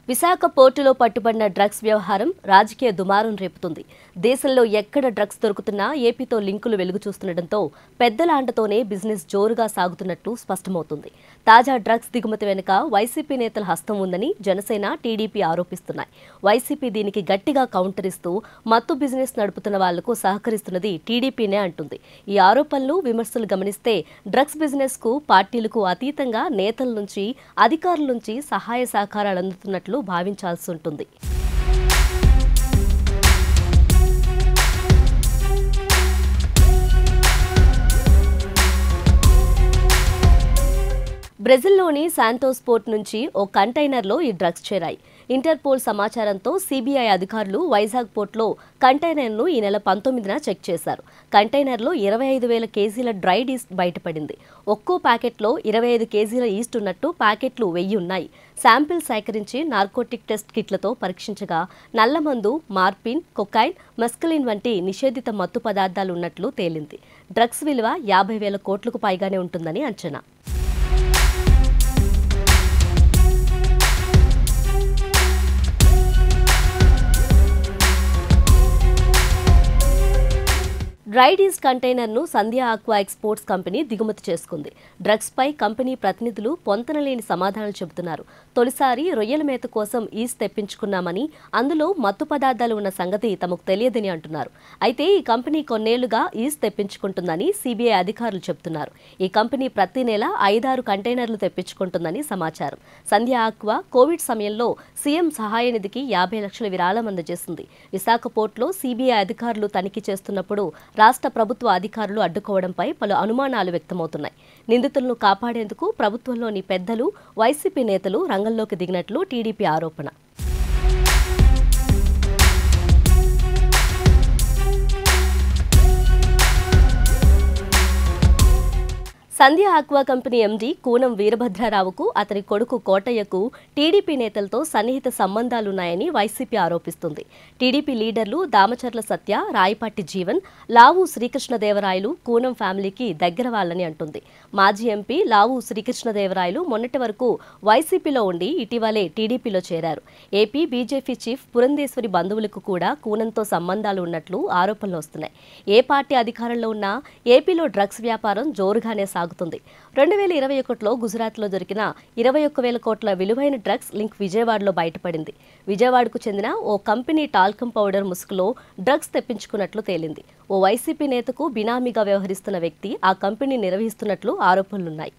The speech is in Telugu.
విశాఖ పోర్టులో పట్టుబడిన డ్రగ్స్ వ్యవహారం రాజకీయ దుమారం రేపుతుంది. దేశంలో ఎక్కడ డ్రగ్స్ దొరుకుతున్నా ఏపీతో లింకులు వెలుగు చూస్తుండటంతో పెద్దల అండతోనే బిజినెస్ జోరుగా సాగుతున్నట్లు స్పష్టమవుతుంది. తాజా డ్రగ్స్ దిగుమతి వెనుక వైసీపీ నేతల హస్తం ఉందని జనసేన, టీడీపీ ఆరోపిస్తున్నాయి. వైసీపీ దీనికి గట్టిగా కౌంటర్ ఇస్తూ మత్తు బిజినెస్ నడుపుతున్న వాళ్లకు సహకరిస్తున్నది టీడీపీనే అంటుంది. ఈ ఆరోపణలు, విమర్శలు గమనిస్తే డ్రగ్స్ బిజినెస్ కు పార్టీలకు అతీతంగా నేతల నుంచి, అధికారుల నుంచి సహాయ సహకారాలు అందుతున్నట్లు భావించాల్సి ఉంటుంది. బ్రెజిల్లోని శాంటోస్ పోర్ట్ నుంచి ఓ కంటైనర్లో ఈ డ్రగ్స్ చేరాయి. ఇంటర్పోల్ సమాచారంతో సిబిఐ అధికారులు వైజాగ్ పోర్టులో కంటైనర్ను ఈ నెల 19న చెక్ చేశారు. కంటైనర్లో 25,000 కేజీల డ్రైడ్ ఈస్ట్ బయటపడింది. ఒక్కో ప్యాకెట్లో 25 కేజీల ఈస్ట్ ఉన్నట్టు ప్యాకెట్లు 1000 ఉన్నాయి. శాంపిల్ సేకరించి నార్కోటిక్ టెస్ట్ కిట్లతో పరీక్షించగా నల్లమందు, మార్పిన్, కొకైన్, మస్కలిన్ వంటి నిషేధిత మత్తు పదార్థాలు ఉన్నట్లు తేలింది. డ్రగ్స్ విలువ 50,000 కోట్లకు పైగానే ఉంటుందని అంచనా. డ్రైడ్ ఈస్ట్ కంటైనర్ను సంధ్య ఆక్వా ఎక్స్పోర్ట్స్ కంపెనీ దిగుమతి చేసుకుంది. డ్రగ్స్ పై కంపెనీ ప్రతినిధులు పొంతనలేని సమాధానాలు చెబుతున్నారు. తొలిసారి రొయ్యల మేత కోసం ఈస్ట్ తెప్పించుకున్నామని, అందులో మత్తు పదార్థాలు ఉన్న సంగతి తమకు తెలియదని అంటున్నారు. అయితే ఈ కంపెనీ కొన్నేళ్లుగా ఈస్ట్ తెప్పించుకుంటుందని సిబిఐ అధికారులు చెబుతున్నారు. ఈ కంపెనీ ప్రతి నెల 5-6 కంటైనర్లు తెప్పించుకుంటుందని సమాచారం. సంధ్య ఆక్వా కోవిడ్ సమయంలో సీఎం సహాయ నిధికి 50 లక్షల విరాళం అందజేసింది. విశాఖ పోర్టులో సిబిఐ అధికారులు తనిఖీ చేస్తున్నప్పుడు రాష్ట్ర ప్రభుత్వ అధికారులు అడ్డుకోవడంపై పలు అనుమానాలు వ్యక్తమవుతున్నాయి. నిందితులను కాపాడేందుకు ప్రభుత్వంలోని పెద్దలు, వైసీపీ నేతలు రంగంలోకి దిగినట్లు టీడీపీ ఆరోపణ. సంధ్య ఆక్వా కంపెనీ ఎండీ కూనం వీరభద్రరావుకు, అతని కొడుకు కోటయ్యకు టీడీపీ నేతలతో సన్నిహిత సంబంధాలున్నాయని వైసీపీ ఆరోపిస్తుంది. టీడీపీ లీడర్లు దామచర్ల సత్య, రాయపాటి జీవన్, లావు శ్రీకృష్ణదేవరాయలు కూనం ఫ్యామిలీకి దగ్గర వాళ్ళని అంటుంది. మాజీ ఎంపీ లావు శ్రీకృష్ణదేవరాయలు మొన్నటి వరకు వైసీపీలో ఉండి ఇటీవలే టీడీపీలో చేరారు. ఏపీ బీజేపీ చీఫ్ పురంధేశ్వరి బంధువులకు కూడా కూనంతో సంబంధాలు ఉన్నట్లు ఆరోపణలు వస్తున్నాయి. ఏ పార్టీ అధికారంలో ఉన్నా ఏపీలో డ్రగ్స్ వ్యాపారం జోరుగానే సాగుతుంది. 2021లో గుజరాత్లో దొరికిన 21,000 కోట్ల విలువైన డ్రగ్స్ లింక్ విజయవాడలో బయటపడింది. విజయవాడకు చెందిన ఓ కంపెనీ టాల్కమ్ పౌడర్ ముసుగులో డ్రగ్స్ తెప్పించుకున్నట్లు తేలింది. ఓ వైసీపీ నేతకు బినామీగా వ్యవహరిస్తున్న వ్యక్తి ఆ కంపెనీ నిర్వహిస్తున్నట్లు ఆరోపణలున్నాయి.